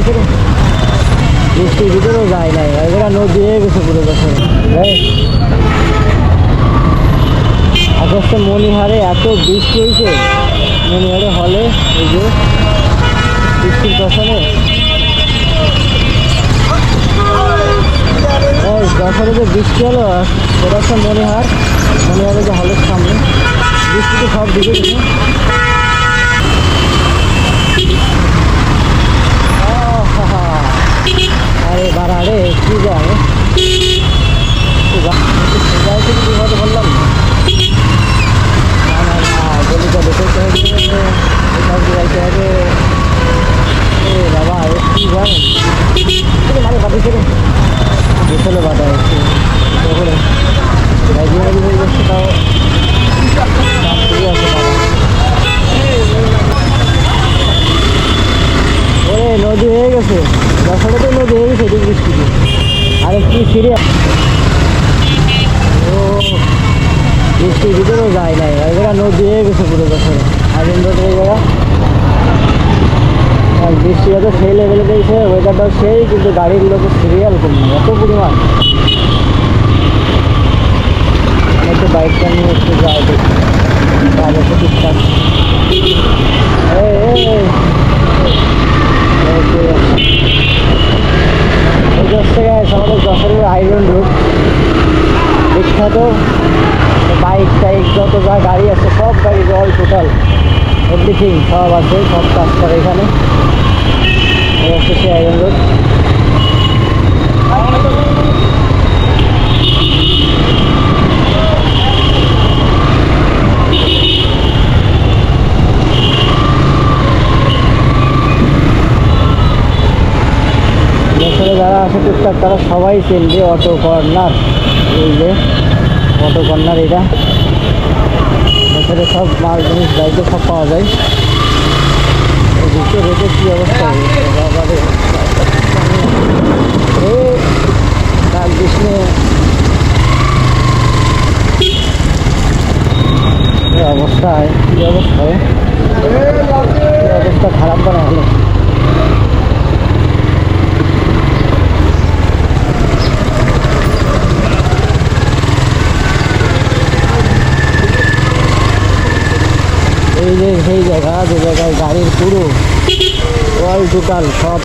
বাতাসের বৃষ্টির ভিতরেও যায় নাই, এরা নদী হয়ে গেছে পুরো বছর। আগস্টে মণিহারে এত বৃষ্টি হয়েছে, মণিহারে হলে এই যে বৃষ্টির পেছনে যশোরে যে বৃষ্টি হলো সেটা হচ্ছে মণিহারে যে হলের সামনে বৃষ্টিতে সব দিকে গেছে। আরে বাড়ারে কি যায় বললাম না গলিটা দেখতে যাইতে হবে বাবা। কি জানেন মানে বাড়িতে বিশালে বাধা হচ্ছে তাও আছে বাবা। ওরে নদী হয়ে গেছে, যশোরে তো নদী হয়ে গেছে বৃষ্টিতে। আরে কি সিরিয়াস, ও বৃষ্টির ভিতরেও যায় নাই, এরা নদী হয়ে গেছে পুরো বছরে। আগুন রোডের এই জায়গা আর বৃষ্টিটা তো সেই লেভেলে দিয়েছে, ওয়েদারটাও সেই, কিন্তু গাড়িগুলো তো সিরিয়াল করি এত পরিমাণ। একটু বাইকটা নিয়ে একটু যাই দেখি কাজ আছে ঠিকঠাক। আমাদের যশোরের আইরন রোড বিখ্যাত, বাইক টাইক যত যা গাড়ি আছে সব গাড়ি অল টোটাল এভরিথিং সব আছে, সব কাজ করে এখানে। হচ্ছে সে আইরন রোড। যশোরে যারা আসে টুকটাক তারা সবাই চেনবে অটো কর্নার। এই যে অটো কর্নার, এটা যশোরে সব মাল জিনিস বাইকে সব পাওয়া যায়। দুটো রেটে কী অবস্থা গ্রীষ্মে অবস্থায় কী অবস্থায় অবস্থা খারাপ করা হলো। এই যে সেই জায়গা যে জায়গায় গাড়ির পুরো অল টোটাল সব